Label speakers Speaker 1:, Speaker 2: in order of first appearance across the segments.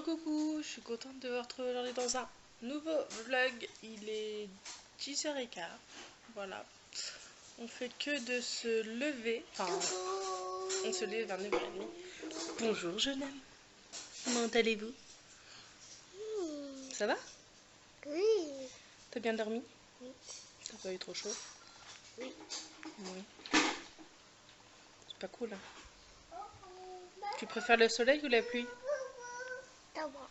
Speaker 1: Coucou, je suis contente de vous retrouver aujourd'hui dans un nouveau vlog. Il est 10h15. Voilà. On fait que de se lever. Enfin, on se lève vers 9h30. Bonjour jeune homme. Comment allez-vous? Ça va?
Speaker 2: Oui.
Speaker 1: T'as bien dormi?
Speaker 2: Oui.
Speaker 1: T'as pas eu trop chaud?
Speaker 2: Oui.
Speaker 1: Oui. C'est pas cool, hein? Tu préfères le soleil ou la pluie?
Speaker 2: D'abord.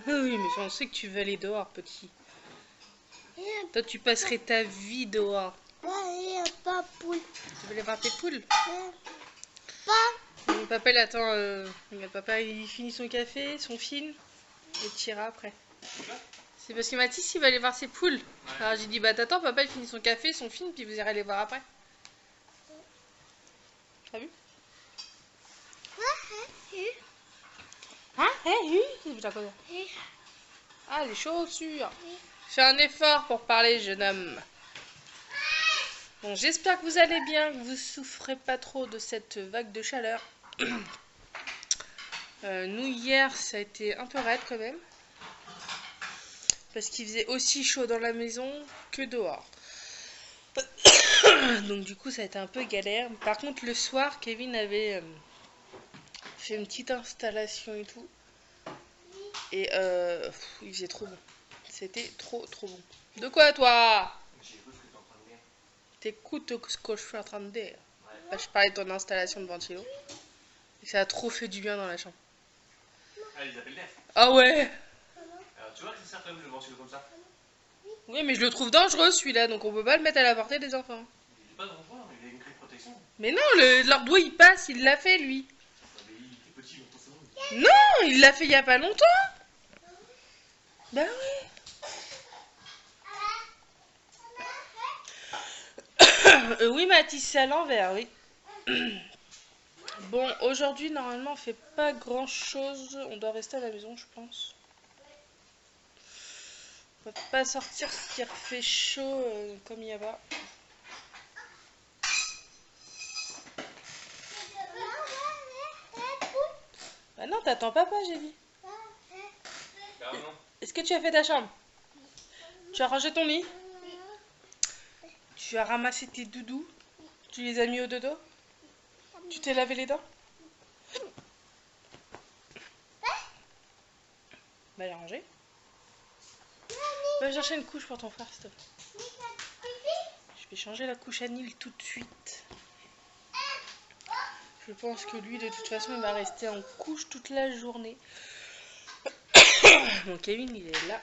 Speaker 1: Oui, mais on sait que tu veux aller dehors, petit. Toi, tu passerais ta vie dehors.
Speaker 2: Pas poule.
Speaker 1: Tu veux aller voir tes poules?
Speaker 2: Pas.
Speaker 1: Mon papa, il attend. Regarde, papa, il finit son café, son film, et tu iras après. C'est parce que Mathis, il va aller voir ses poules. Alors j'ai dit, bah t'attends, papa, il finit son café, son film, puis vous irez les voir après. T'as vu? Hein? Ah, les chaussures. Fais un effort pour parler, jeune homme. Bon, j'espère que vous allez bien, que vous souffrez pas trop de cette vague de chaleur. Nous, hier, ça a été un peu raide quand même. Parce qu'il faisait aussi chaud dans la maison que dehors. Donc du coup, ça a été un peu galère. Par contre, le soir, Kevin avait fait une petite installation et tout. Et il faisait trop bon. C'était trop bon. De quoi, toi? T'écoutes ce que je suis en train de dire. Bah, je parlais de ton installation de ventilo. Et ça a trop fait du bien dans la chambre.
Speaker 3: Ah, ils appellent l'air.
Speaker 1: Ah ouais.
Speaker 3: Alors tu vois que ça sert quand même le ventilo comme ça.
Speaker 1: Oui, mais je le trouve dangereux celui-là, donc on peut pas le mettre à la portée des enfants.
Speaker 3: Il est pas dangereux, il a une clé de protection.
Speaker 1: Mais non, leur doigt il passe, il l'a fait lui.
Speaker 3: Non, mais il est petit, donc forcément.
Speaker 1: Non, il l'a fait il y a pas longtemps. Bah oui. Oui, Mathis, c'est à l'envers, oui. Bon, aujourd'hui, normalement, on fait pas grand chose. On doit rester à la maison, je pense. On va pas sortir ce qui refait chaud comme il y a bas. Bah non, t'attends papa, j'ai dit. Est-ce que tu as fait ta chambre? Tu as rangé ton lit? Tu as ramassé tes doudous? Tu les as mis au dodo? Tu t'es lavé les dents? Bah les ranger. Va chercher une couche pour ton frère, s'il te plaît. Je vais changer la couche à Nil tout de suite. Je pense que lui, de toute façon, il va rester en couche toute la journée. Bon, Kevin, il est là.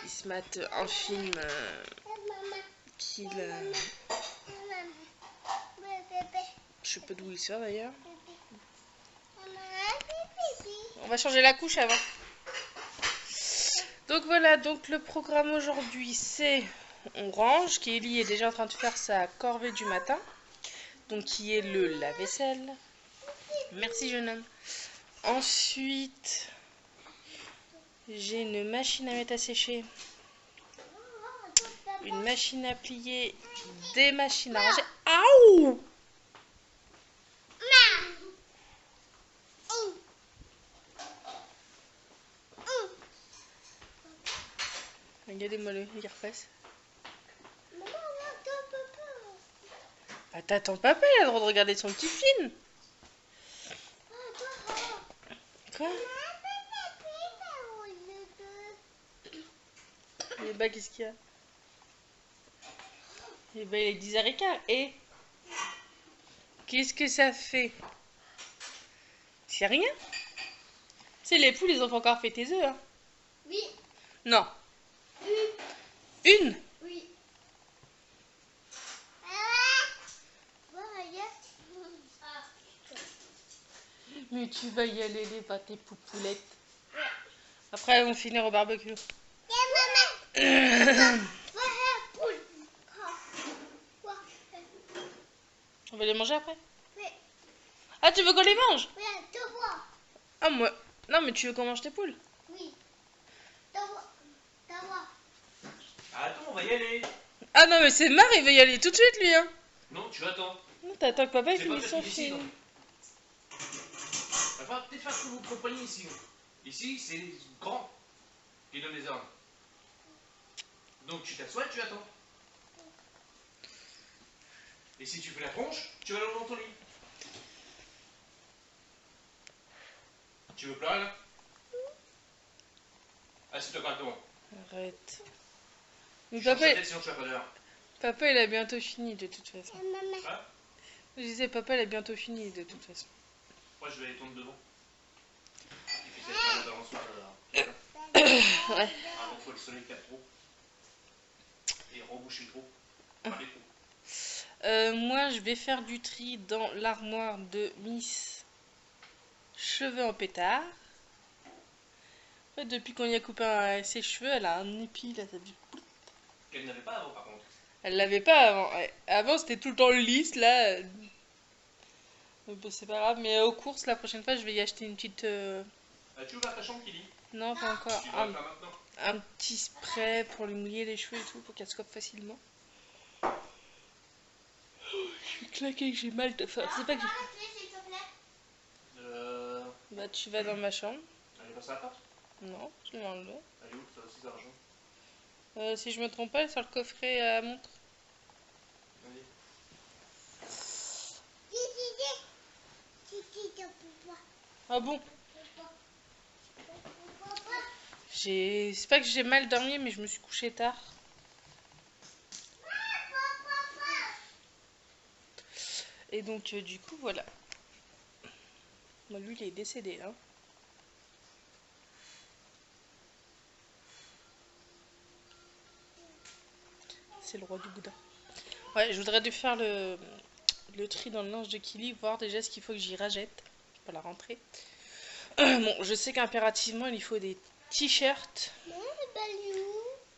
Speaker 1: Il se mate un film qu'il... je sais pas d'où il sort d'ailleurs. On va changer la couche avant. Donc voilà, donc le programme aujourd'hui, c'est... On range. Kelly est déjà en train de faire sa corvée du matin. Donc qui est le lave-vaisselle. Merci jeune homme. Ensuite, j'ai une machine à mettre à sécher. Une machine à plier. Des machines à ranger. Aouh! Regardez-moi le repasse. Bah t'attends papa, il a le droit de regarder son petit film. Quoi? Et bah qu'est-ce qu'il y a? Et bah il est 10h15. Et qu'est-ce que ça fait? C'est rien. C'est les poules, ils ont encore fait tes œufs. Hein.
Speaker 2: Oui.
Speaker 1: Non. Une?
Speaker 2: Oui.
Speaker 1: Mais tu vas y aller, les va tes poupoulettes. Après, elles vont finir au barbecue. On va les manger après.
Speaker 2: Oui.
Speaker 1: Ah, tu veux qu'on les mange?
Speaker 2: Oui, te vois.
Speaker 1: Ah, moi. Non, mais tu veux qu'on mange tes poules?
Speaker 2: Oui. Te vois. Te vois.
Speaker 3: Attends, on va y aller.
Speaker 1: Ah non, mais c'est marre, il veut y aller tout de suite, lui, hein.
Speaker 3: Non, tu attends.
Speaker 1: Non, t'attends que papa il
Speaker 3: C'est pas
Speaker 1: finisse son
Speaker 3: facile ici,
Speaker 1: film.
Speaker 3: non. On va peut-être faire ce que vous comprenez ici. Ici, c'est grand qui donne les ordres. Donc tu t'assois et tu attends. Et si tu fais la tronche, tu vas dans ton lit. Tu veux pleurer là? Assieds-toi correctement.
Speaker 1: Arrête. Mais
Speaker 3: Change
Speaker 1: papa,
Speaker 3: ta tête sinon tu vas pas dehors.
Speaker 1: papa, il a bientôt fini, de toute façon.
Speaker 2: Maman.
Speaker 3: Hein?
Speaker 1: Je disais, papa, il a bientôt fini, de toute façon.
Speaker 3: Moi je vais aller tourner devant. Il fait cette pas balançoire
Speaker 1: Ouais.
Speaker 3: avant que le soleil tape trop. Et reboucher le trou. Enfin, les trous.
Speaker 1: Moi, je vais faire du tri dans l'armoire de Miss Cheveux en pétard. En fait, depuis qu'on y a coupé ses cheveux, elle a un épi là, ça fait...
Speaker 3: Qu'elle n'avait pas avant par contre.
Speaker 1: Elle l'avait pas avant. Ouais. Avant, c'était tout le temps lisse là. Bon, c'est pas grave, mais aux courses, la prochaine fois, je vais y acheter une petite.
Speaker 3: As-tu ouvert ta chambre, Kili?
Speaker 1: Non, pas encore.
Speaker 3: Tu dois le faire maintenant.
Speaker 1: Un petit spray pour lui mouiller les cheveux et tout, pour qu'elle se coiffe facilement. Je suis claquée, que j'ai mal de. Enfin, c'est pas que j'ai.
Speaker 2: S'il te plaît.
Speaker 1: Bah, tu vas dans ma chambre.
Speaker 3: Elle est passée à la porte?
Speaker 1: Non, je l'ai enlevé.
Speaker 3: Elle est où? Ça aussi, ça rejoint.
Speaker 1: Si je me trompe pas, elle est sur le coffret à montre.
Speaker 3: Vas-y.
Speaker 1: Ah bon? C'est pas que j'ai mal dormi, mais je me suis couchée tard. Et donc, du coup, voilà. Bon, lui, il est décédé, là. C'est le roi du boudin. Ouais, je voudrais dû faire le tri dans le linge de Kili, voir déjà ce qu'il faut que j'y rajette pour la rentrée. Bon, je sais qu'impérativement, il lui faut des t-shirts.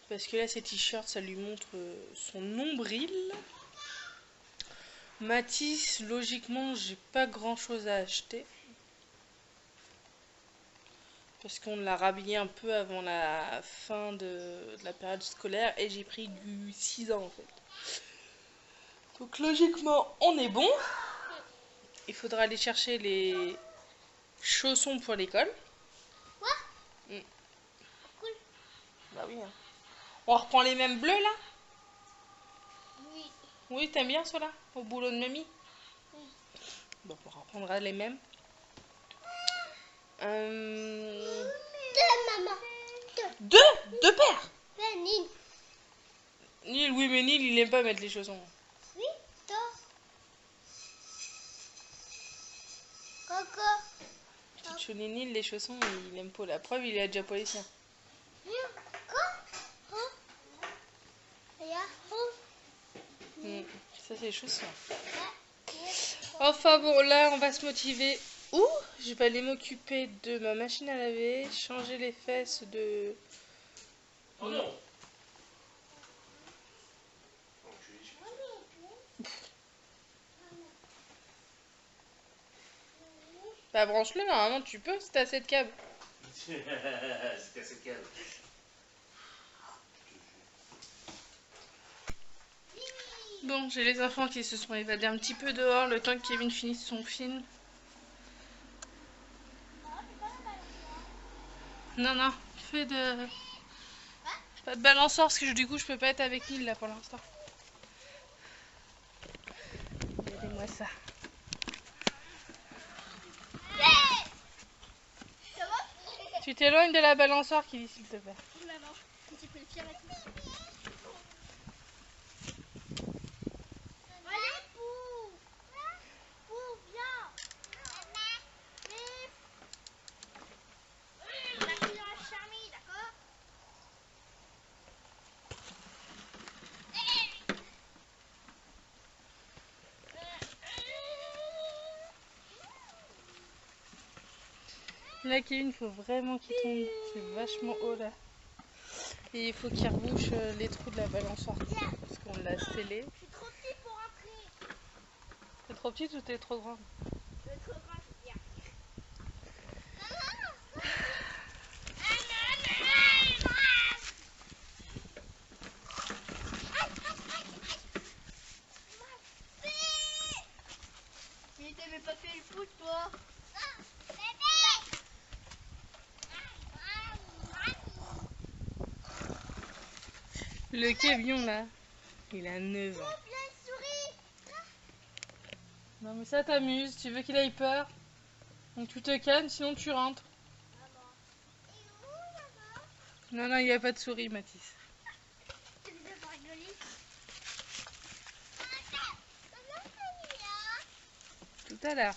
Speaker 1: Parce que là, ces t-shirts, ça lui montre son nombril. Matisse, logiquement, j'ai pas grand chose à acheter. Parce qu'on l'a rhabillé un peu avant la fin de la période scolaire. Et j'ai pris du 6 ans en fait. Donc logiquement, on est bon. Il faudra aller chercher les chaussons pour l'école.
Speaker 2: Ouais. Cool.
Speaker 1: Bah oui. Hein. On reprend les mêmes bleus là?
Speaker 2: Oui.
Speaker 1: Oui, t'aimes bien ceux-là? Au boulot de mamie?
Speaker 2: Oui.
Speaker 1: Bon, on reprendra les mêmes.
Speaker 2: Deux, maman.
Speaker 1: Deux paires?
Speaker 2: Nil.
Speaker 1: Nil, oui, mais Nil, il aime pas mettre les chaussons.
Speaker 2: Oui, toi. Coco.
Speaker 1: Petite chouline Nil, les chaussons, il aime pas. La preuve, il a déjà pas les siens. Ça, c'est les chaussons. Enfin bon, là, on va se motiver. Ouh, je vais aller m'occuper de ma machine à laver, changer les fesses de...
Speaker 3: Oh non!
Speaker 1: Bah branche-le, normalement tu peux si t'as assez de câbles.
Speaker 3: C'est assez calme.
Speaker 1: Bon, j'ai les enfants qui se sont évadés un petit peu dehors le temps que Kevin finisse son film. Non, non, fais de... Pas de balançoire parce que du coup je peux pas être avec Nil là pour l'instant. Regardez-moi ça. Tu t'éloignes de la balançoire qui dit s'il te plaît. Là, Kevin, il faut vraiment qu'il tombe. C'est vachement haut là. Et il faut qu'il rebouche les trous de la balançoire. Parce qu'on l'a scellé.
Speaker 2: Je suis trop petit pour entrer.
Speaker 1: T'es trop petite ou t'es trop grande?
Speaker 2: Je suis trop grand, je veux dire. Mais t'avais pas fait le foot, toi?
Speaker 1: Le camion là, il a 9 ans. Non mais ça t'amuse, tu veux qu'il ait peur? Donc tu te calmes, sinon tu rentres. Non, non, il n'y a pas de souris, Mathis. Tout à l'heure.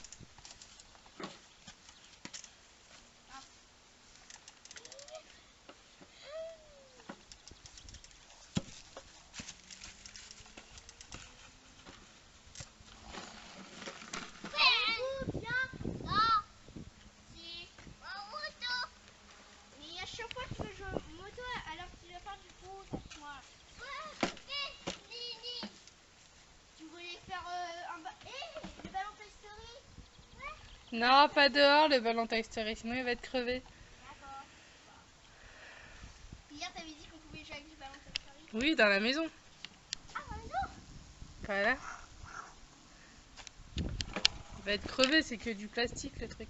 Speaker 2: Mais à chaque fois que tu veux jouer en moto, alors tu vas faire du foot avec moi. Tu voulais faire le ballon Toy Story?
Speaker 1: Non, pas dehors le ballon Toy Story, sinon il va être crevé.
Speaker 2: D'accord. Hier, t'avais dit qu'on pouvait jouer avec du ballon Toy Story.
Speaker 1: Oui, dans la maison.
Speaker 2: Ah, dans la maison?
Speaker 1: Voilà. Il va être crevé, c'est que du plastique le truc.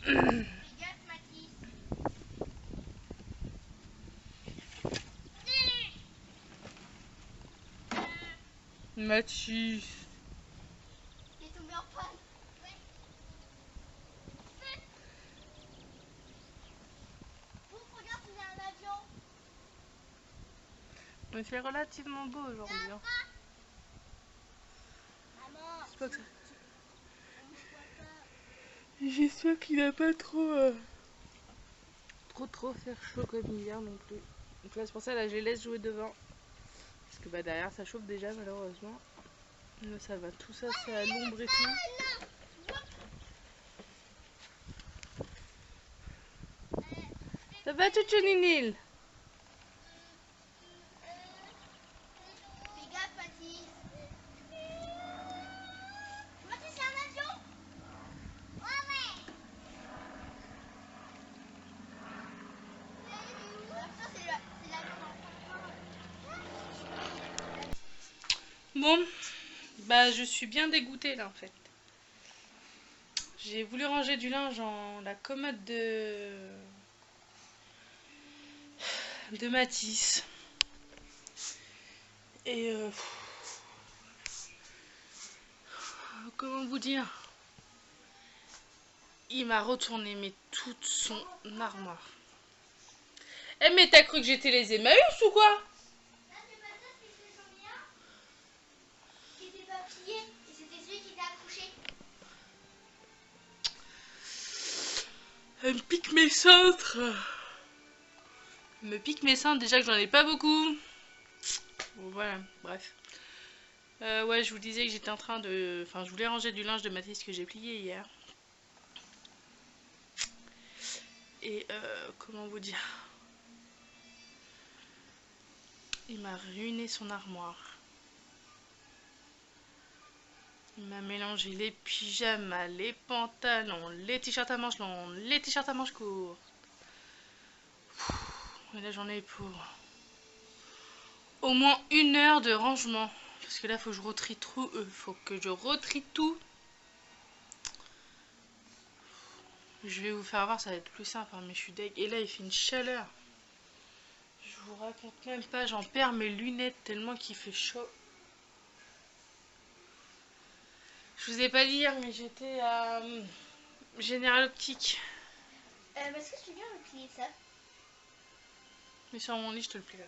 Speaker 2: Fais gaffe, Mathis.
Speaker 1: Mathis.
Speaker 2: Il est tombé en panne. Regarde, il y a un avion.
Speaker 1: Mais c'est relativement beau aujourd'hui. Hein.
Speaker 2: Maman,
Speaker 1: C'est pas que ça.
Speaker 2: on ne voit pas.
Speaker 1: J'espère qu'il n'a pas trop faire chaud comme hier non plus. Donc là c'est pour ça là je les laisse jouer devant. Parce que bah derrière ça chauffe déjà malheureusement. Là ça va tout ça c'est à l'ombre et tout. Ça va tout Ninil?
Speaker 2: Fais gaffe, Mathis. Mathis, c'est un avion? Ouais. Ça, c'est l'avion dans le
Speaker 1: Bon, bah je suis bien dégoûtée là en fait. J'ai voulu ranger du linge dans la commode de Mathis. Et comment vous dire? Il m'a retourné mais toute son armoire. Eh mais t'as cru que j'étais les Emmaüs ou quoi?
Speaker 2: qui était pas plié et c'était celui qui était accroché.
Speaker 1: Elle me pique mes cintres. Elle me pique mes cintres déjà que j'en ai pas beaucoup. Bon voilà, bref. Ouais, je vous disais que j'étais en train de... Enfin, je voulais ranger du linge de Mathis que j'ai plié hier. Et comment vous dire? Il m'a ruiné son armoire. Il m'a mélangé les pyjamas, les pantalons, les t-shirts à manches longues, les t-shirts à manches courtes. Et là j'en ai pour au moins 1 heure de rangement. Parce que là faut que je retrie tout. Faut que je retrie tout. Je vais vous faire voir, ça va être plus simple, hein, mais je suis deg. Et là il fait une chaleur. Je vous raconte même pas, j'en perds mes lunettes tellement qu'il fait chaud. Je vous ai pas dit hier, mais j'étais à Général Optique.
Speaker 2: Est-ce que tu viens me plier ça?
Speaker 1: Mais sur mon lit, je te le plie là.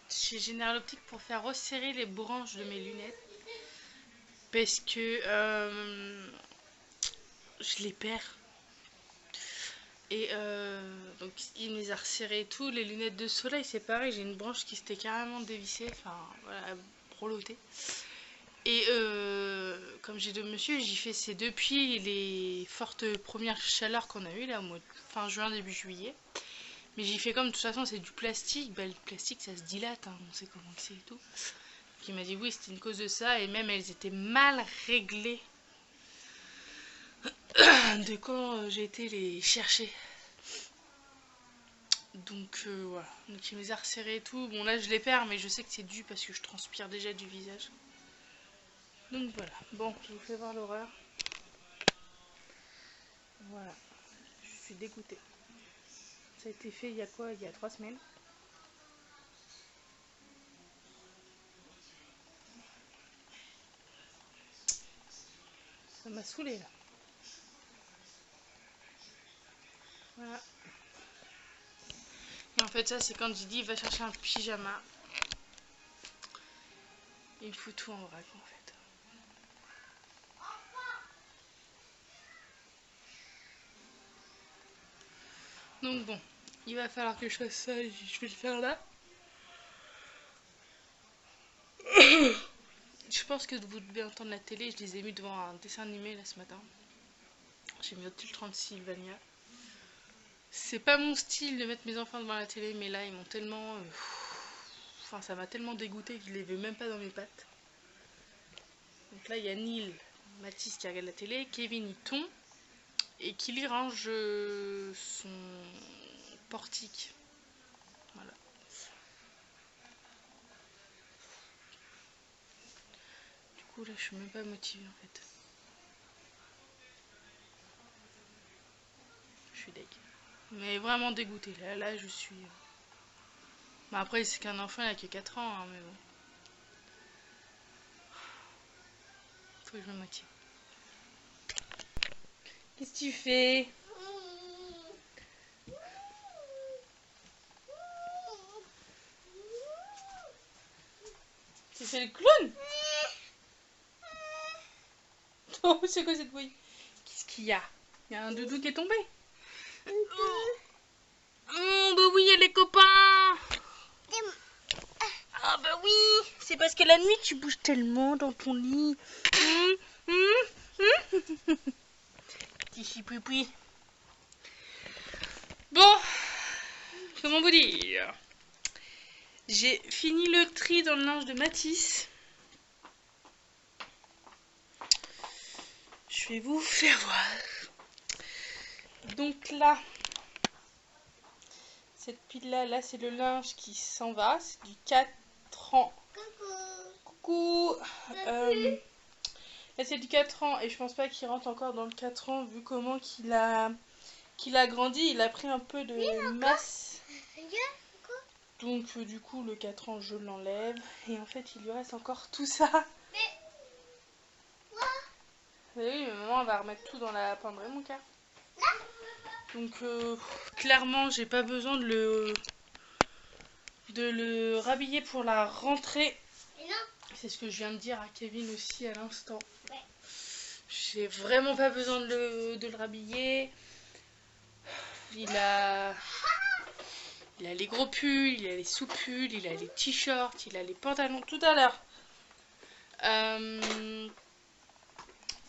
Speaker 1: Chez Général Optique pour faire resserrer les branches de mes lunettes. Parce que je les perds. Et donc il me les a resserrées et tout. Les lunettes de soleil, c'est pareil. J'ai une branche qui s'était carrément dévissée. Enfin, voilà, brelottée. Et comme j'ai deux monsieur, j'y fais c'est depuis les fortes premières chaleurs qu'on a eues là au mois de fin juin, début juillet. Mais j'y fais comme de toute façon c'est du plastique, bah, le plastique ça se dilate, hein, on sait comment c'est et tout. Donc il m'a dit oui c'était une cause de ça et même elles étaient mal réglées de quand j'ai été les chercher. Donc voilà, donc il me les a resserrés et tout. Bon là je les perds mais je sais que c'est dû parce que je transpire déjà du visage. Donc voilà, bon je vous fais voir l'horreur. Voilà, je suis dégoûtée. Ça a été fait il y a quoi? Il y a 3 semaines. Ça m'a saoulée là. Voilà. Et en fait ça c'est quand Didi va chercher un pyjama. Il me fout tout en vrac en fait. Donc bon, il va falloir que je fasse ça et je vais le faire là. Je pense que vous devez entendre la télé, je les ai mis devant un dessin animé là ce matin. J'ai mis Hotel 36 Sylvania. C'est pas mon style de mettre mes enfants devant la télé, mais là ils m'ont tellement... Enfin ça m'a tellement dégoûté que je les veux même pas dans mes pattes. Donc là il y a Neil, Mathis qui regarde la télé, Kevin il tombe et Kili range son portique. Voilà. Du coup là je suis même pas motivée en fait. Je suis deg. Mais vraiment dégoûtée. Là je suis... Bah après c'est qu'un enfant il a que 4 ans, hein, mais bon. Faut que je me motive. Qu'est-ce que tu fais? Tu fais le clown? Oh, c'est quoi cette bouille? Qu'est-ce qu'il y a? Il y a un doudou qui est tombé? Oh, bah oui, il y a les copains! Ah bah oui! C'est parce que la nuit, tu bouges tellement dans ton lit. Petit chipoui. Bon, comment vous dire? J'ai fini le tri dans le linge de Mathis. Je vais vous faire voir. Donc là, cette pile là c'est le linge qui s'en va. C'est du 4 ans. Coucou. Là c'est du 4 ans et je pense pas qu'il rentre encore dans le 4 ans vu comment qu'il a grandi. Il a pris un peu de masse. Donc du coup le 4 ans je l'enlève. Et en fait il lui reste encore tout ça. Mais oui, mais maman va remettre tout dans la penderie mon cœur. Donc clairement j'ai pas besoin de le rhabiller pour la rentrée. C'est ce que je viens de dire à Kevin aussi à l'instant. J'ai vraiment pas besoin de le rhabiller. Il a les gros pulls, il a les sous-pulls, il a les t-shirts, il a les pantalons. Tout à l'heure.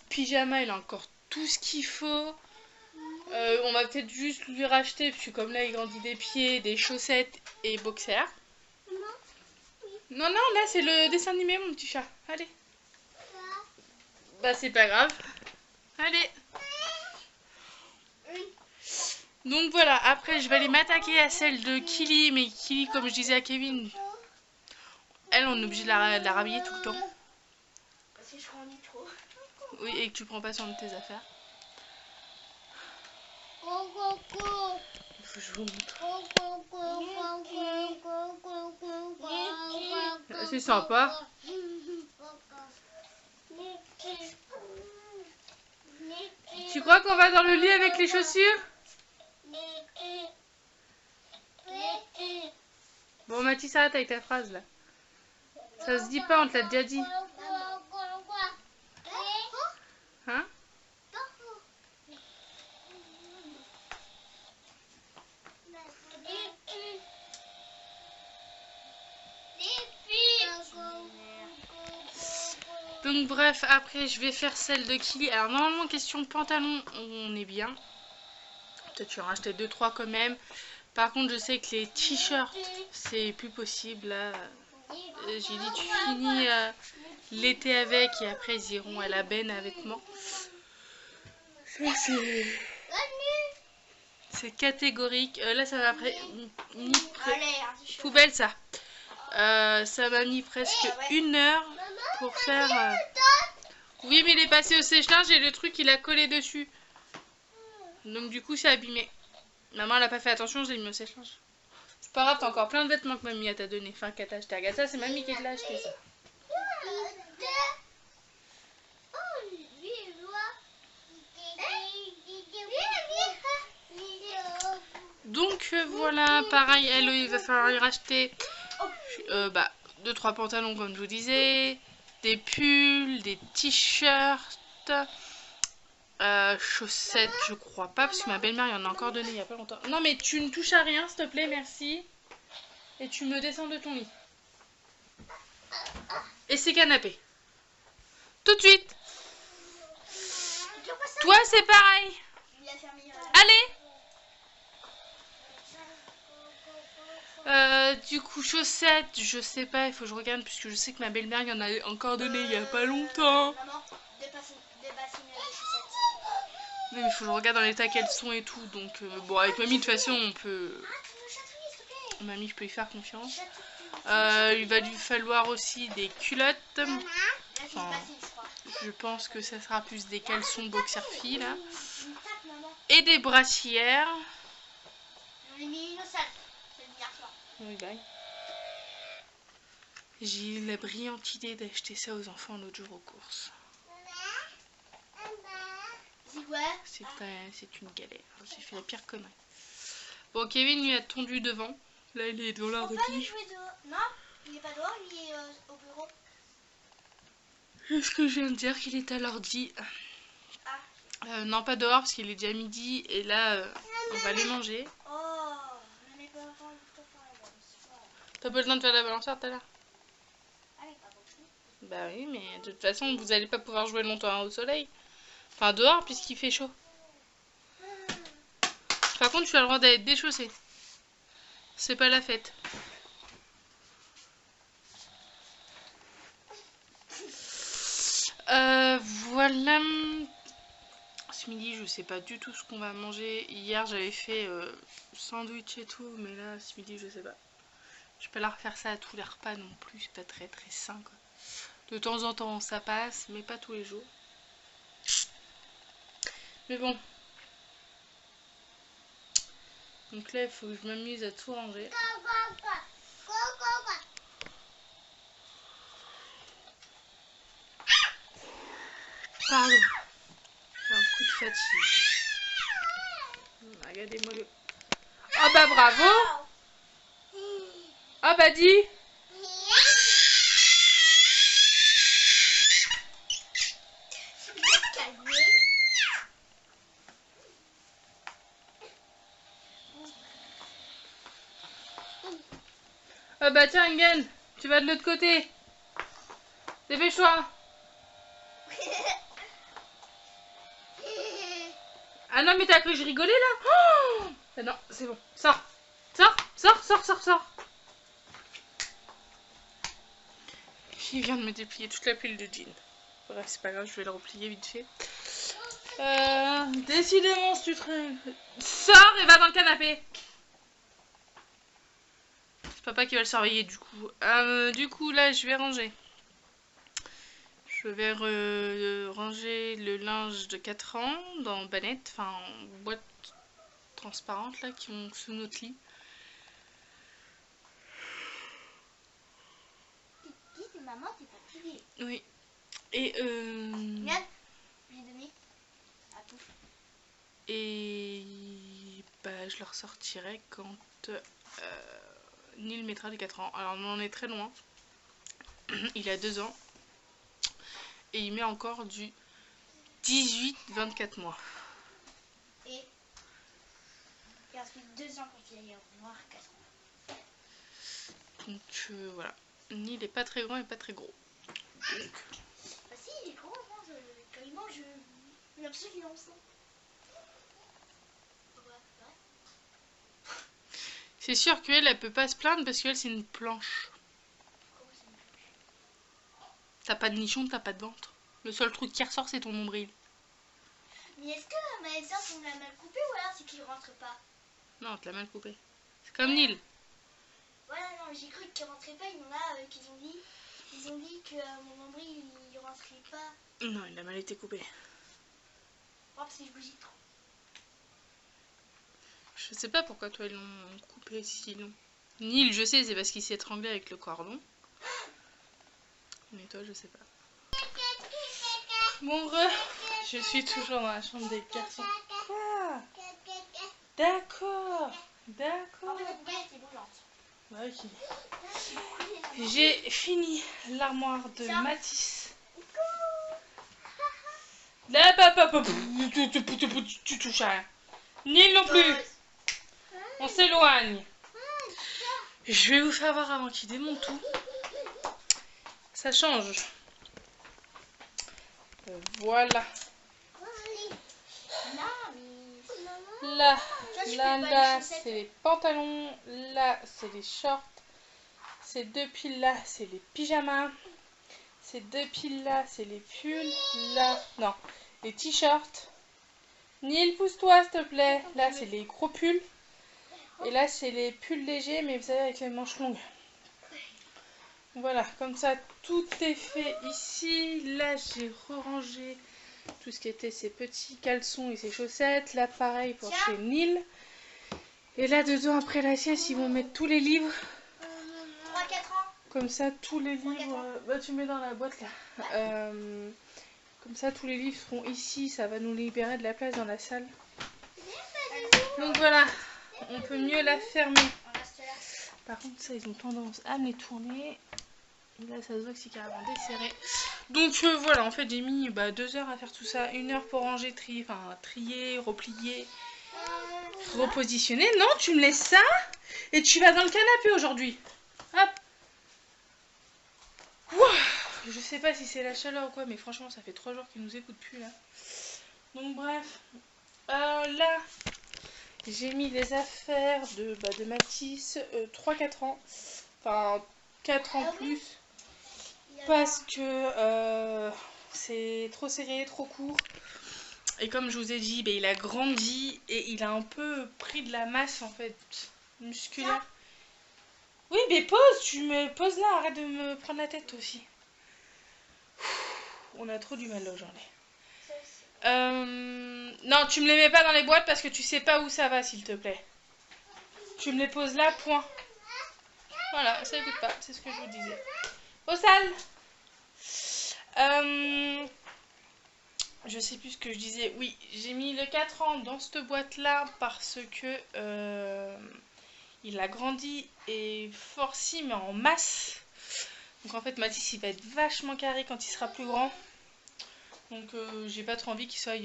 Speaker 1: Pyjama, il a encore tout ce qu'il faut. On va peut-être juste lui racheter, parce que comme là il grandit des pieds, des chaussettes et boxers. Non, là c'est le dessin animé mon petit chat. Allez. Bah c'est pas grave. Allez. Donc voilà, après je vais aller m'attaquer à celle de Kili. Mais Kili, comme je disais à Kevin, elle on est obligé de la rhabiller tout le temps.
Speaker 2: Parce que je grandis trop.
Speaker 1: Oui, et que tu prends pas soin de tes affaires. Faut que je vous montre. C'est sympa. Tu crois qu'on va dans le lit avec les chaussures? Bon Mathis, arrête avec ta phrase là. Ça se dit pas, on te l'a déjà dit. Hein? Donc bref, après je vais faire celle de Kili. Alors normalement question pantalon, on est bien. Peut-être je vais en racheter 2-3 quand même. Par contre je sais que les t-shirts c'est plus possible là. J'ai dit tu finis l'été avec et après ils iront à la benne à vêtements. Ça c'est catégorique. Là ça va après poubelle ça. Ça m'a mis presque 1 heure pour faire... Oui mais il est passé au sèche-linge et le truc il a collé dessus. Donc du coup c'est abîmé. Maman elle a pas fait attention, je l'ai mis au sèche-linge. C'est pas grave, t'as encore plein de vêtements que mamie t'a donné. Enfin qu'elle t'a acheté. Agatha c'est mamie qui te l'a acheté ça. Donc voilà, pareil, elle il va falloir y racheter 2-3 pantalons comme je vous disais, des pulls, des t-shirts, chaussettes, je crois pas, parce que ma belle-mère il en a encore donné il y a pas longtemps. Non mais tu ne touches à rien s'il te plaît, merci. Et tu me descends de ton lit. Et c'est canapé. Tout de suite. Toi c'est pareil. Allez. Du coup chaussettes, je sais pas, il faut que je regarde puisque je sais que ma belle-mère il y en a encore donné il y a pas longtemps.
Speaker 2: Maman, des bassines de chaussettes.
Speaker 1: Mais il faut que je regarde dans l'état qu'elles sont et tout, donc bon avec mamie de toute façon on peut... Mamie je peux y faire confiance. Il va lui falloir aussi des culottes. Enfin, je pense que ça sera plus des caleçons boxer filles là. Et des brassières.
Speaker 2: J'en ai mis une au sac.
Speaker 1: Oui, bye. J'ai eu la brillante idée d'acheter ça aux enfants l'autre jour aux courses.
Speaker 2: C'est quoi?
Speaker 1: C'est une galère. J'ai fait la pire connerie. Bon, Kevin lui a tondu devant. Là, il est dans l'ordi.
Speaker 2: Non, il est pas dehors, il est au bureau.
Speaker 1: Est-ce que je viens de dire qu'il est à l'ordi? Non, pas dehors parce qu'il est déjà midi et là, on va aller manger.
Speaker 2: Oh, j'en ai pas envie de faire la balançoire.
Speaker 1: T'as pas le temps de faire la balançoire tout à l'heure?
Speaker 2: Ah oui, pas beaucoup.
Speaker 1: Bah oui, mais de toute façon, vous allez pas pouvoir jouer longtemps au soleil. Enfin, dehors puisqu'il fait chaud. Par contre, tu as le droit d'être déchaussé. C'est pas la fête. Voilà. Ce midi, je sais pas du tout ce qu'on va manger. Hier, j'avais fait sandwich et tout, mais là, ce midi, je sais pas. Je peux pas leur refaire ça à tous les repas non plus. C'est pas très très sain, quoi. De temps en temps, ça passe, mais pas tous les jours. Mais bon. Donc là, il faut que je m'amuse à tout ranger. Pardon. J'ai un coup de fatigue. Regardez-moi le... Oh bah bravo. Oh bah dis. Oh bah tiens Ingen, tu vas de l'autre côté. Dépêche-toi. Ah non mais t'as cru que je rigolais là? Oh ah non, c'est bon. Sors. Sors, sors, sors, sors, sors. Il vient de me déplier toute la pile de jeans. Bref, c'est pas grave, je vais le replier vite fait. Décidément, si tu te... Sors et va dans le canapé. C'est papa qui va le surveiller du coup. Du coup, là, je vais ranger. Je vais ranger le linge de 4 ans dans bannette, enfin en boîte transparente là, qui ont sous notre lit.
Speaker 2: Dis, maman, t'es fatiguée.
Speaker 1: Oui. Et
Speaker 2: Regarde, je l'ai donné à tout.
Speaker 1: Et bah, je le ressortirai quand Neil mettra les 4 ans. Alors on en est très loin. Il a 2 ans. Et il met encore du 18-24 mois.
Speaker 2: Et ensuite 2 ans quand il va y avoir 4 ans.
Speaker 1: Donc voilà. Neil est pas très grand et pas très gros. Donc...
Speaker 2: l'impression qu'il est ensemble.
Speaker 1: C'est sûr qu'elle, elle peut pas se plaindre parce qu'elle, c'est une planche. T'as pas de nichon, t'as pas de ventre. Le seul truc qui ressort, c'est ton nombril.
Speaker 2: Mais est-ce que ma sœur, on l'a mal coupé ou alors c'est qu'il rentre pas?
Speaker 1: Non, tu l'as mal coupé. C'est comme Neil.
Speaker 2: Voilà, non, j'ai cru qu'il rentrait pas. Il y en a qui ont dit que mon nombril il rentrait pas.
Speaker 1: Non, il a mal été coupé.
Speaker 2: Oh, parce que je bougie trop.
Speaker 1: Je sais pas pourquoi toi ils l'ont coupé si long. Neil, je sais, c'est parce qu'il s'est étranglé avec le cordon. Mais toi, je sais pas. Bon, je suis toujours dans la chambre des garçons. Quoi? D'accord. D'accord.
Speaker 2: Oh, la poubelle était brûlante.
Speaker 1: Bah, ok. J'ai fini l'armoire de Matisse. Là, papa, tu touches à rien. Neil non plus. On s'éloigne. Je vais vous faire voir avant qu'il démonte tout. Ça change. Voilà. Là, c'est les pantalons. Là, c'est les shorts. Ces deux piles là, c'est les pyjamas. Ces deux piles là, c'est les pulls. Là, non, les t-shirts. Neil, pousse-toi s'il te plaît. Là, c'est les gros pulls. Et là, c'est les pulls légers, mais vous savez, avec les manches longues. Voilà, comme ça, tout est fait ici. Là, j'ai rangé tout ce qui était ses petits caleçons et ses chaussettes. Là, pareil pour chez Neil. Et là, dedans, après la sieste, ils vont mettre tous les livres.
Speaker 2: 3-4 ans.
Speaker 1: Comme ça, tous les livres... bah, tu mets dans la boîte, là. Comme ça, tous les livres seront ici. Ça va nous libérer de la place dans la salle. Donc voilà, on peut mieux la fermer. Par contre, ça, ils ont tendance à me les tourner. Et là, ça se voit que c'est carrément desserré. Donc voilà, en fait, j'ai mis 2 heures à faire tout ça. 1 heure pour ranger, trier, replier, repositionner. Non, tu me laisses ça et tu vas dans le canapé aujourd'hui. Hop. Ouah, je sais pas si c'est la chaleur ou quoi, mais franchement, ça fait 3 jours qu'ils nous écoutent plus, là. Donc bref. Là, j'ai mis les affaires de Matisse 3-4 ans. Enfin, 4 ans plus. Parce que c'est trop serré, trop court. Et comme je vous ai dit, il a grandi et il a un peu pris de la masse en fait musculaire. Oui, mais pose, tu me poses là, arrête de me prendre la tête aussi. On a trop du mal là aujourd'hui. Non, tu me les mets pas dans les boîtes parce que tu sais pas où ça va, s'il te plaît. Tu me les poses là, point. Voilà, ça écoute pas, c'est ce que je vous disais. Au sale. Je sais plus ce que je disais. Oui, j'ai mis le 4 ans dans cette boîte là parce que il a grandi et forci mais en masse. Donc en fait Matisse il va être vachement carré quand il sera plus grand. Donc j'ai pas trop envie qu'il soit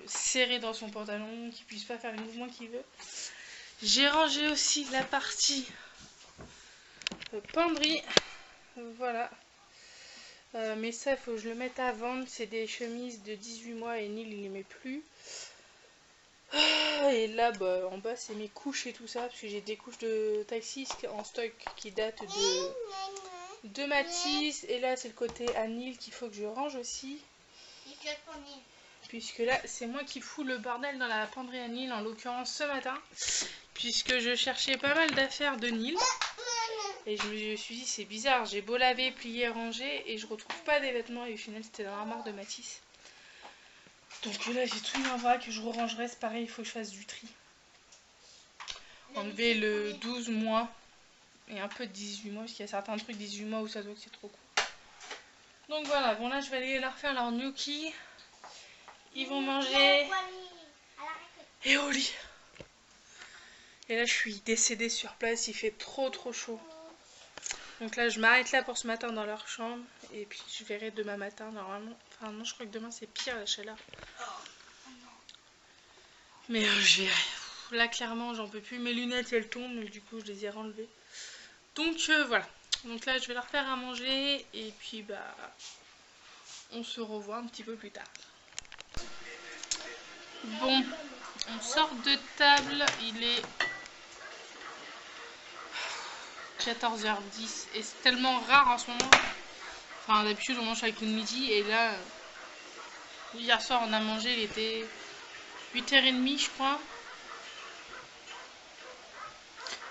Speaker 1: serré dans son pantalon, qu'il puisse pas faire les mouvements qu'il veut. J'ai rangé aussi la partie penderie. Voilà. Mais ça, il faut que je le mette à vendre. C'est des chemises de 18 mois et Neil, il les met plus. Et là, en bas, c'est mes couches et tout ça. Parce que j'ai des couches de taxi en stock qui datent de Matisse. Et là, c'est le côté à Neil qu'il faut que je range aussi. Puisque là, c'est moi qui fous le bordel dans la penderie à Neil, en l'occurrence ce matin. Puisque je cherchais pas mal d'affaires de Neil. Et je me suis dit, c'est bizarre, j'ai beau laver, plier, ranger, et je retrouve pas des vêtements, et au final, c'était dans l'armoire de Matisse. Donc là, j'ai tout mis en vrac, que je rangerai, c'est pareil, il faut que je fasse du tri. Enlever le 12 mois, et un peu de 18 mois, parce qu'il y a certains trucs 18 mois où ça doit que c'est trop court. Donc voilà, bon là, je vais aller leur faire leur gnocchi. Ils vont manger, et au lit. Et là, je suis décédée sur place, il fait trop chaud. Donc là, je m'arrête là pour ce matin dans leur chambre. Et puis, je verrai demain matin, normalement. Enfin, non, je crois que demain, c'est pire, la chaleur. Mais je verrai. Là, clairement, j'en peux plus. Mes lunettes, elles tombent. Donc, du coup, je les ai renlevées. Donc, voilà. Donc là, je vais leur faire à manger. Et puis, on se revoit un petit peu plus tard. Bon, on sort de table, il est 14h10 et c'est tellement rare en ce moment. Enfin, d'habitude on mange avec le midi et là, hier soir on a mangé, il était 8h30 je crois.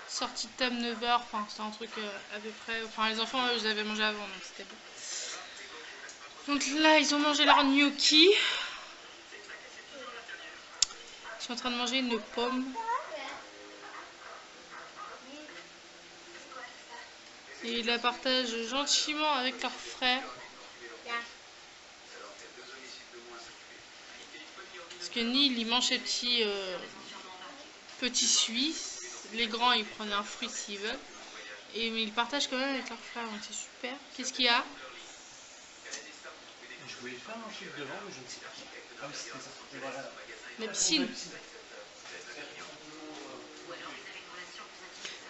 Speaker 1: Sortie de table 9h, enfin c'était un truc à peu près. Enfin les enfants eux, ils avaient mangé avant donc c'était bon. Donc là ils ont mangé leur gnocchi. Ils sont en train de manger une pomme. Et ils la partagent gentiment avec leurs frères. Parce que Neil il mange ses petits Suisses. Les grands ils prennent un fruit s'ils veulent. Mais ils partagent quand même avec leurs frères, donc c'est super. Qu'est-ce qu'il y a?
Speaker 3: Je voulais faire un truc devant, mais je ne sais pas. Ah oui, c'était ça. Et voilà.
Speaker 1: La piscine.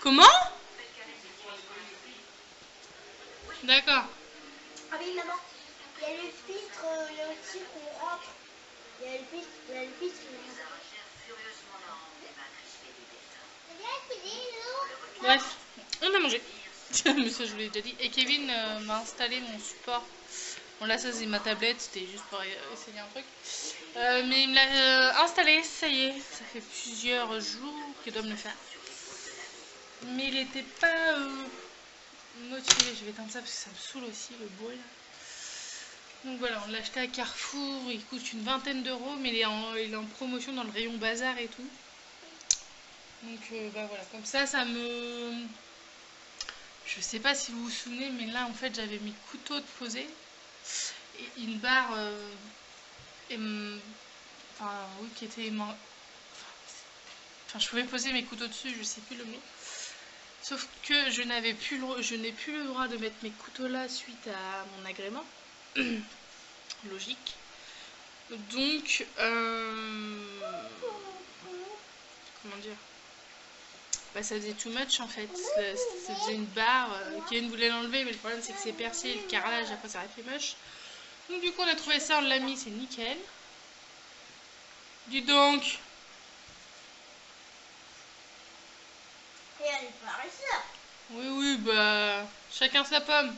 Speaker 1: Comment? D'accord.
Speaker 2: Ah oui, maman, il y a le filtre là aussi qu'on rentre. Il y a le filtre, qu'on rentre.
Speaker 1: Bref, on a mangé. Mais ça, je vous l'ai déjà dit. Et Kevin m'a installé mon support. Bon, là, ça, c'est ma tablette. C'était juste pour essayer un truc. Mais il me l'a installé. Ça y est. Ça fait plusieurs jours qu'il doit me le faire. Mais il n'était pas motivé. Je vais éteindre ça parce que ça me saoule aussi, le bruit. Là. Donc voilà, on l'a acheté à Carrefour. Il coûte une vingtaine d'euros. Mais il est en promotion dans le rayon bazar et tout. Donc bah voilà, comme ça me... Je sais pas si vous vous souvenez, mais là en fait j'avais mes couteaux de poser et une barre enfin oui qui était enfin je pouvais poser mes couteaux dessus, je sais plus le mot. Sauf que je n'ai plus le droit de mettre mes couteaux là suite à mon agrément. Logique. Donc comment dire, bah ça faisait too much en fait, ça faisait une barre, Kevin voulait l'enlever mais le problème c'est que c'est percé, le carrelage après ça aurait fait moche. Donc du coup on a trouvé ça, on l'a mis, c'est nickel. Dis donc.
Speaker 2: Et elle est paresseux.
Speaker 1: Oui bah chacun sa pomme.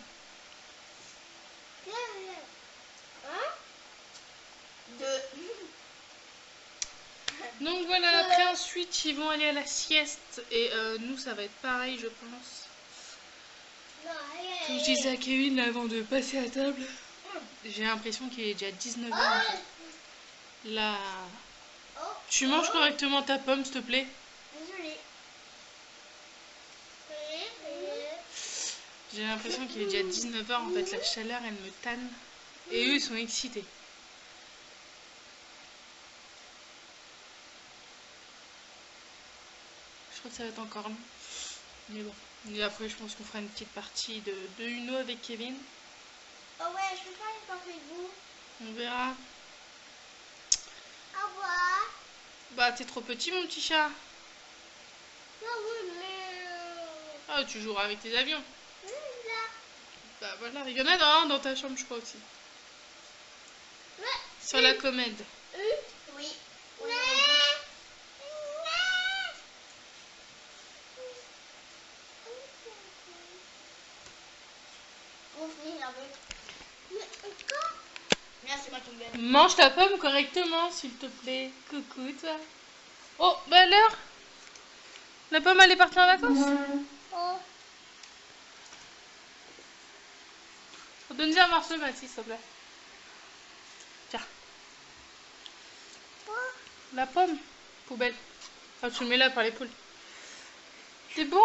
Speaker 1: Donc voilà, après ensuite ils vont aller à la sieste et nous ça va être pareil je pense. Comme je disais à Kevin là, avant de passer à table, j'ai l'impression qu'il est déjà 19h en fait. Là, tu manges correctement ta pomme s'il te plaît?
Speaker 2: Désolée.
Speaker 1: J'ai l'impression qu'il est déjà 19h en fait, la chaleur elle me tanne. Et eux ils sont excités. Je crois que ça va être encore long. Mais bon. Et après je pense qu'on fera une petite partie de Uno avec Kevin.
Speaker 2: Oh ouais, je peux faire une partie de vous.
Speaker 1: On verra.
Speaker 2: Au revoir.
Speaker 1: Bah t'es trop petit mon petit chat.
Speaker 2: Ah oui, mais...
Speaker 1: Ah tu joueras avec tes avions.
Speaker 2: Là.
Speaker 1: Bah voilà, il y en a dans ta chambre je crois aussi.
Speaker 2: Ouais.
Speaker 1: Sur la commode.
Speaker 2: Oui.
Speaker 1: Mange ta pomme correctement s'il te plaît. Coucou toi. Oh bah alors, la pomme elle est partie en vacances.
Speaker 2: Oh.
Speaker 1: Donne-lui un morceau Mathis s'il te plaît. Tiens. La pomme. Poubelle. Ah tu le mets là par les poules. C'est bon?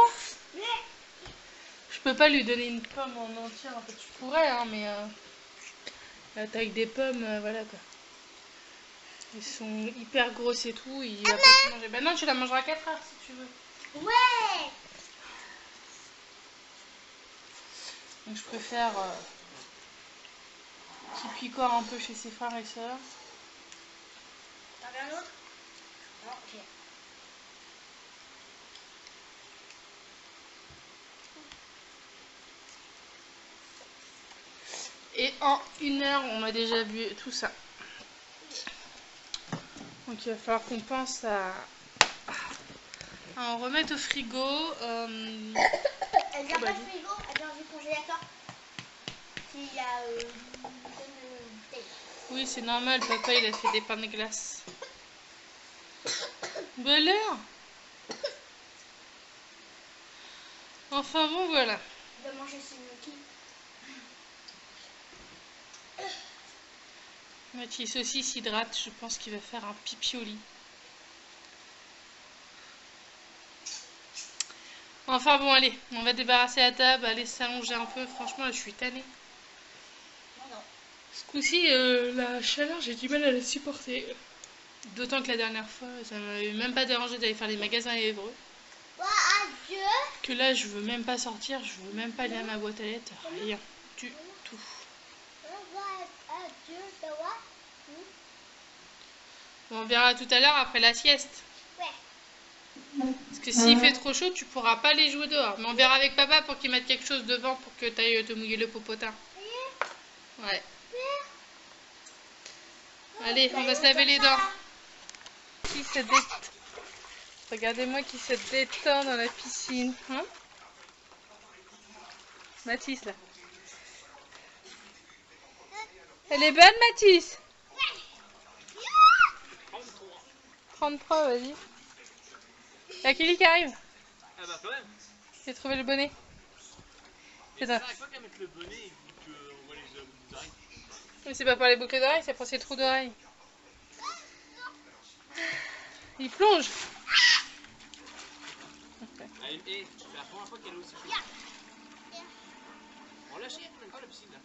Speaker 1: Je peux pas lui donner une pomme en entière, en fait tu pourrais hein, mais la taille des pommes, voilà quoi. Ils sont hyper grosses et tout, il va pas tout manger. Bah non, tu la mangeras à 4 heures si tu veux.
Speaker 2: Ouais.
Speaker 1: Donc je préfère qu'il picore un peu chez ses frères et sœurs.
Speaker 2: T'en veux un autre? Non, ok.
Speaker 1: Et en 1 heure, on a déjà bu tout ça. Donc il va falloir qu'on pense à en remettre au frigo.
Speaker 2: Elle vient pas du frigo, elle vient du congélateur. S'il y a une bouteille.
Speaker 1: Oui, c'est normal, papa il a fait des pains de glace. Belle heure. Enfin bon, voilà.
Speaker 2: Il va manger ses gnocchis.
Speaker 1: Mathis aussi s'hydrate, je pense qu'il va faire un pipi au lit. Enfin bon, allez, on va débarrasser la table, aller s'allonger un peu. Franchement, là, je suis tannée.
Speaker 2: Non.
Speaker 1: Ce coup-ci, la chaleur, j'ai du mal à la supporter. D'autant que la dernière fois, ça m'avait même pas dérangé d'aller faire les magasins à Évreux.
Speaker 2: Adieu.
Speaker 1: Que là, je veux même pas sortir, je veux même pas aller à ma boîte à lettres. Rien du tout.
Speaker 2: Adieu,
Speaker 1: Bon, on verra tout à l'heure après la sieste.
Speaker 2: ouais.
Speaker 1: Parce que s'il fait trop chaud, tu pourras pas aller jouer dehors. Mais on verra avec papa pour qu'il mette quelque chose devant pour que tu ailles te mouiller le popotin. Ouais. Allez, on va se laver les dents. Qui se détend. Regardez-moi qui se détend dans la piscine. Hein, Mathis, là. Elle est bonne, Mathis? 33, vas-y. Y'a Kelly qui arrive.
Speaker 3: Ah bah quand même.
Speaker 1: J'ai trouvé le bonnet.
Speaker 3: Mais ça n'arrive pas qu'à mettre le bonnet et qu'on voit les oreilles.
Speaker 1: Mais c'est pas pour les boucles d'oreilles, c'est pour ses trous d'oreilles. Il plonge.
Speaker 3: Et c'est la première fois qu'elle est aussi chaude. On l'a acheté combien de temps la piscine là?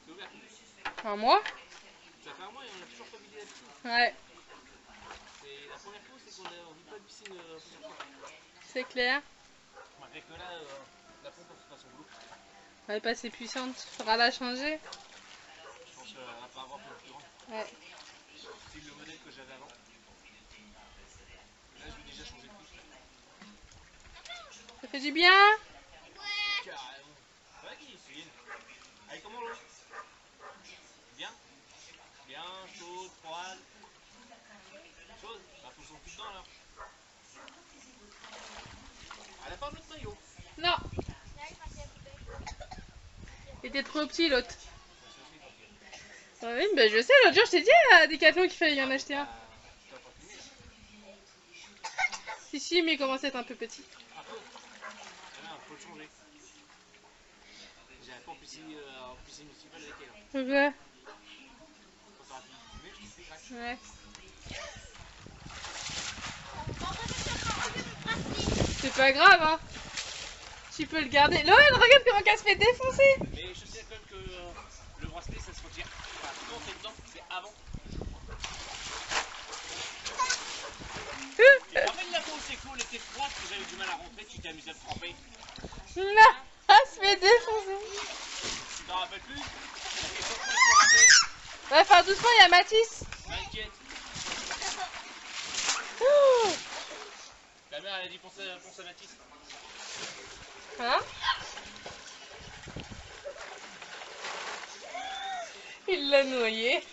Speaker 3: C'est ouvert.
Speaker 1: Un mois?
Speaker 3: Ça fait un mois et on n'a toujours pas vidé la piscine.
Speaker 1: Ouais.
Speaker 3: Et la première fois c'est qu'on ne vide pas de piscine plusieurs fois.
Speaker 1: C'est clair.
Speaker 3: Malgré que là, la pompe ne fait pas son boulot.
Speaker 1: Elle est pas assez puissante. Faudra la changer.
Speaker 3: Je pense qu'elle va pas avoir plus grande.
Speaker 1: Ouais.
Speaker 3: C'est le modèle que j'avais avant. Là je vais déjà changer de couche.
Speaker 1: Ça fait du bien?
Speaker 3: Carrément. Ouais, qui est allez, comment l'eau? Bien? Bien, chaude, froide. Chaude? Bah faut s'en foutre dedans alors. Elle a pas un autre maillot.
Speaker 1: Non. Il était trop petit l'autre. Oui, bah je sais, l'autre jour je t'ai dit à Decathlon qu'il fallait y en acheter un. Si, mais il commence à être un peu petit.
Speaker 3: Ah, faut le changer. J'avais pas en piscine municipale avec elle.
Speaker 1: Ouais.
Speaker 3: Quand t'auras fini de fumer, je te fais
Speaker 1: Ouais. C'est pas grave, hein. Tu peux le garder. Loan, regarde comment elle se fait défoncer.
Speaker 3: mais je sais quand même que le bracelet ça se retire. Enfin, quand t'es dedans, c'est avant. Et rappelle la fois où c'est cool, elle était froide, que j'avais du mal à rentrer, tu t'es amusé à te tremper.
Speaker 1: Non, elle se fait défoncer.
Speaker 3: Tu t'en rappelles plus? Ça fait 4 fois que je te rappelle.
Speaker 1: Va faire doucement, il y a Mathis.
Speaker 3: T'inquiète.
Speaker 1: Oh.
Speaker 3: Ta mère elle a dit pense à Mathis.
Speaker 1: Hein? Il l'a noyé.